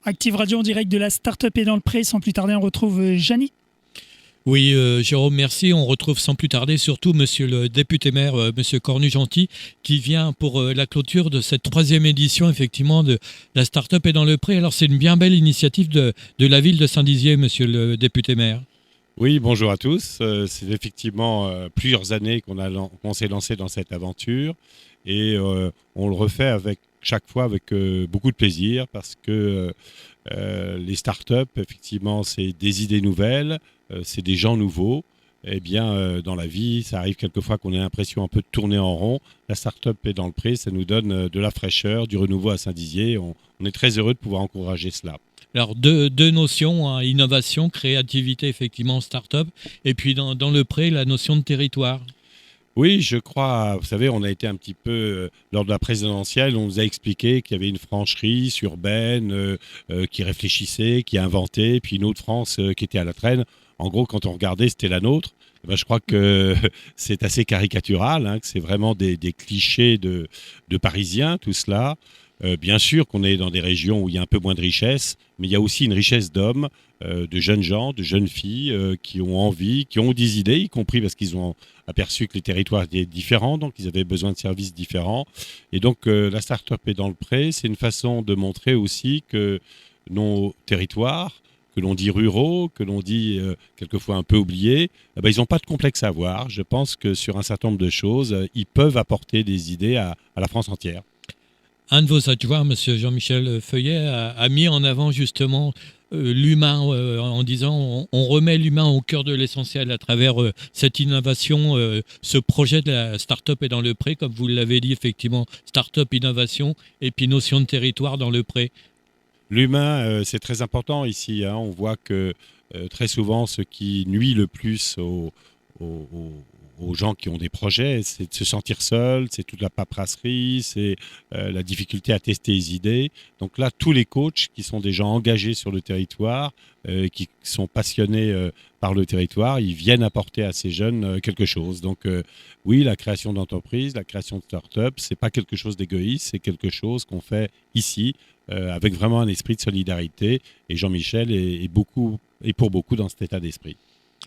Active Radio en direct de la Start-up et dans le pré. Sans plus tarder, on retrouve Jany. Oui, Jérôme, merci. On retrouve sans plus tarder surtout monsieur le député maire, monsieur Cornu-Gentil, qui vient pour la clôture de cette 3e édition, effectivement, de la Start-up et dans le pré. Alors, c'est une bien belle initiative de la ville de Saint-Dizier, monsieur le député maire. Oui, bonjour à tous. C'est effectivement plusieurs années qu'on s'est lancé dans cette aventure et on le refait chaque fois avec beaucoup de plaisir parce que les startups, effectivement, c'est des idées nouvelles, c'est des gens nouveaux. Eh bien, dans la vie, ça arrive quelquefois qu'on ait l'impression un peu de tourner en rond. La start-up est dans le pré, ça nous donne de la fraîcheur, du renouveau à Saint-Dizier. On est très heureux de pouvoir encourager cela. Alors, deux notions, hein, innovation, créativité, effectivement, start-up, et puis dans le pré, la notion de territoire. Oui, je crois, vous savez, on a été un petit peu, lors de la présidentielle, on nous a expliqué qu'il y avait une franchise urbaine qui réfléchissait, qui inventait, puis une autre France qui était à la traîne. En gros, quand on regardait, c'était la nôtre. Eh ben, je crois que c'est assez caricatural, hein, que c'est vraiment des clichés de Parisiens, tout cela. Bien sûr qu'on est dans des régions où il y a un peu moins de richesse, mais il y a aussi une richesse d'hommes, de jeunes gens, de jeunes filles qui ont envie, qui ont des idées, y compris parce qu'ils ont aperçu que les territoires étaient différents, donc ils avaient besoin de services différents. Et donc la start-up est dans le pré, c'est une façon de montrer aussi que nos territoires, que l'on dit ruraux, que l'on dit quelquefois un peu oubliés, eh ben, ils n'ont pas de complexe à avoir. Je pense que sur un certain nombre de choses, ils peuvent apporter des idées à la France entière. Un de vos adjoints, M. Jean-Michel Feuillet, a mis en avant justement l'humain en disant on remet l'humain au cœur de l'essentiel à travers cette innovation, ce projet de la start-up et dans le pré, comme vous l'avez dit effectivement, start-up, innovation et puis notion de territoire dans le pré. L'humain, c'est très important ici, hein. On voit que très souvent, ce qui nuit le plus aux- aux gens qui ont des projets, c'est de se sentir seul, c'est toute la paperasserie, c'est la difficulté à tester les idées. Donc là, tous les coachs qui sont des gens engagés sur le territoire, qui sont passionnés par le territoire, ils viennent apporter à ces jeunes quelque chose. Donc oui, la création d'entreprises, la création de start-up, c'est pas quelque chose d'égoïste, c'est quelque chose qu'on fait ici avec vraiment un esprit de solidarité. Et Jean-Michel est pour beaucoup dans cet état d'esprit.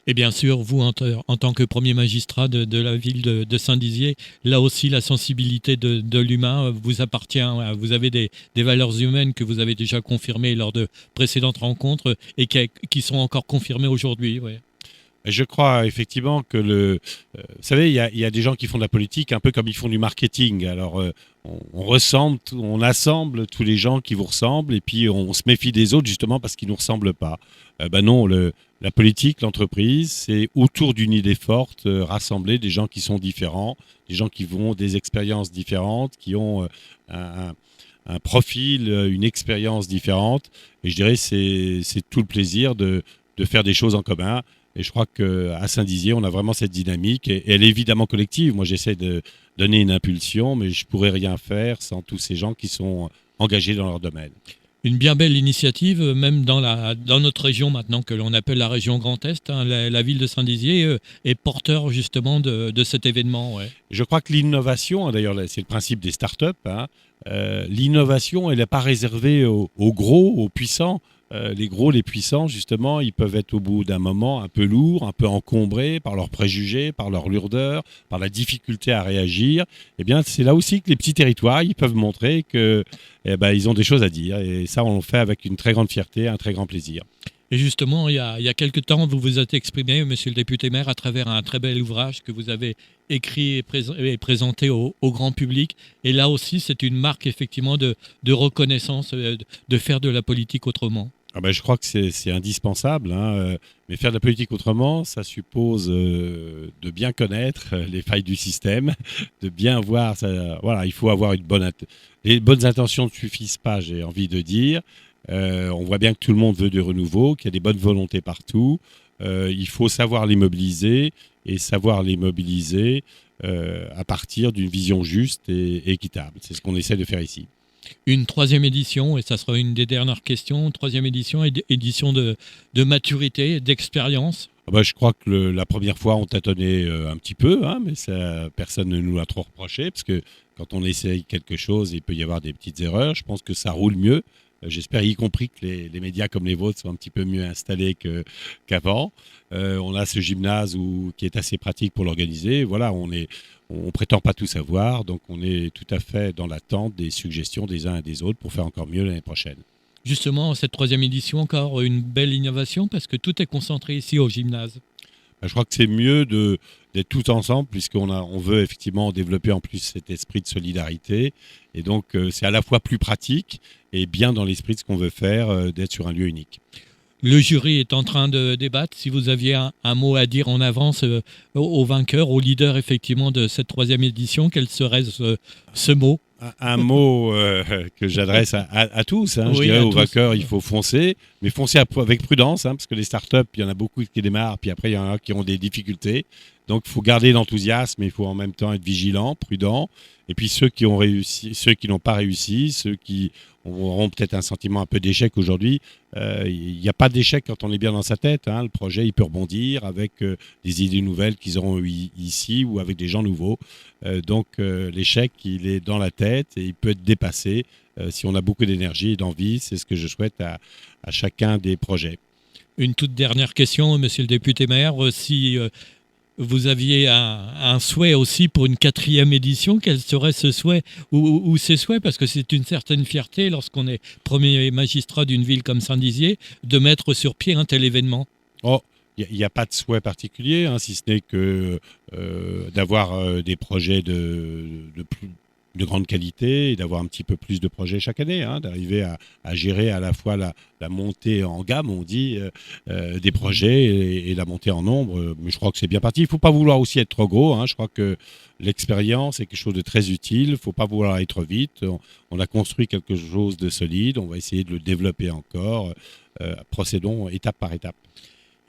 Et bien sûr, vous, en tant que premier magistrat de la ville de Saint-Dizier, là aussi, la sensibilité de l'humain vous appartient. Vous avez des valeurs humaines que vous avez déjà confirmées lors de précédentes rencontres et qui sont encore confirmées aujourd'hui. Ouais. Je crois effectivement que vous savez, il y a des gens qui font de la politique un peu comme ils font du marketing. Alors, on assemble tous les gens qui vous ressemblent et puis on se méfie des autres justement parce qu'ils ne nous ressemblent pas. Ben non, la politique, l'entreprise, c'est autour d'une idée forte, rassembler des gens qui sont différents, des gens qui ont des expériences différentes, qui ont un profil, une expérience différente. Et je dirais c'est tout le plaisir de faire des choses en commun. Et je crois qu'à Saint-Dizier, on a vraiment cette dynamique. Et elle est évidemment collective. Moi, j'essaie de donner une impulsion, mais je ne pourrais rien faire sans tous ces gens qui sont engagés dans leur domaine. Une bien belle initiative, même dans notre région maintenant, que l'on appelle la région Grand Est. Hein, la ville de Saint-Dizier est porteur justement de cet événement. Ouais. Je crois que l'innovation, d'ailleurs, c'est le principe des startups, hein, l'innovation, elle n'est pas réservée aux gros, aux puissants. Les gros, les puissants, justement, ils peuvent être au bout d'un moment un peu lourds, un peu encombrés par leurs préjugés, par leur lourdeur, par la difficulté à réagir. Eh bien, c'est là aussi que les petits territoires, ils peuvent montrer que, ils ont des choses à dire. Et ça, on le fait avec une très grande fierté, un très grand plaisir. Et justement, il y a quelques temps, vous vous êtes exprimé, monsieur le député maire, à travers un très bel ouvrage que vous avez écrit et présenté au grand public. Et là aussi, c'est une marque, effectivement, de reconnaissance, de faire de la politique autrement. Ah ben, je crois que c'est indispensable, hein, mais faire de la politique autrement, ça suppose de bien connaître les failles du système, de bien voir. Voilà, il faut avoir les bonnes intentions ne suffisent pas, j'ai envie de dire. On voit bien que tout le monde veut du renouveau, qu'il y a des bonnes volontés partout. Il faut savoir les mobiliser et savoir les mobiliser à partir d'une vision juste et équitable. C'est ce qu'on essaie de faire ici. Une 3e édition, et ça sera une des dernières questions, 3e édition, édition de maturité, d'expérience. Ah bah, je crois que la première fois, on tâtonnait un petit peu, hein, mais ça, personne ne nous l'a trop reproché, parce que quand on essaye quelque chose, il peut y avoir des petites erreurs. Je pense que ça roule mieux. J'espère y compris que les médias comme les vôtres sont un petit peu mieux installés qu'avant. On a ce gymnase qui est assez pratique pour l'organiser. Voilà, on prétend pas tout savoir, donc on est tout à fait dans l'attente des suggestions des uns et des autres pour faire encore mieux l'année prochaine. Justement, cette 3e édition, encore une belle innovation parce que tout est concentré ici au gymnase. Je crois que c'est mieux d'être tout ensemble on veut effectivement développer en plus cet esprit de solidarité. Et donc, c'est à la fois plus pratique et bien dans l'esprit de ce qu'on veut faire, d'être sur un lieu unique. Le jury est en train de débattre. Si vous aviez un mot à dire en avance au vainqueur, au leader effectivement de cette 3e édition, quel serait ce mot ? Un mot que j'adresse à tous. Oui, je dirais à aux tous. vainqueurs, il faut foncer, mais foncer avec prudence, parce que les startups, il y en a beaucoup qui démarrent, puis après, il y en a qui ont des difficultés. Donc, il faut garder l'enthousiasme, mais il faut en même temps être vigilant, prudent. Et puis, ceux qui ont réussi, ceux qui n'ont pas réussi, ceux qui auront peut-être un sentiment un peu d'échec aujourd'hui, il n'y a pas d'échec quand on est bien dans sa tête. Le projet, il peut rebondir avec des idées nouvelles qu'ils auront eues ici ou avec des gens nouveaux. Donc, l'échec, il est dans la tête et il peut être dépassé si on a beaucoup d'énergie et d'envie. C'est ce que je souhaite à chacun des projets. Une toute dernière question, monsieur le député maire. Si vous aviez un souhait aussi pour une 4e édition, quel serait ce souhait ou ces souhaits? Parce que c'est une certaine fierté lorsqu'on est premier magistrat d'une ville comme Saint-Dizier de mettre sur pied un tel événement. Il n'y a pas de souhait particulier, si ce n'est que d'avoir des projets de grande qualité et d'avoir un petit peu plus de projets chaque année, d'arriver à gérer à la fois la montée en gamme, on dit, des projets et la montée en nombre. Mais je crois que c'est bien parti. Il ne faut pas vouloir aussi être trop gros. Je crois que l'expérience est quelque chose de très utile. Il ne faut pas vouloir aller trop vite. On a construit quelque chose de solide. On va essayer de le développer encore. Procédons étape par étape.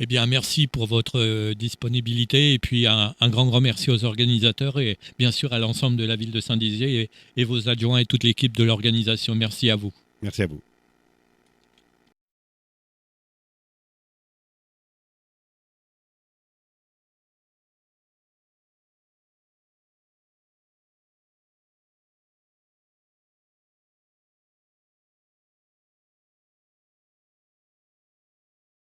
Eh bien, merci pour votre disponibilité et puis un grand merci aux organisateurs et bien sûr à l'ensemble de la ville de Saint-Dizier et vos adjoints et toute l'équipe de l'organisation. Merci à vous. Merci à vous.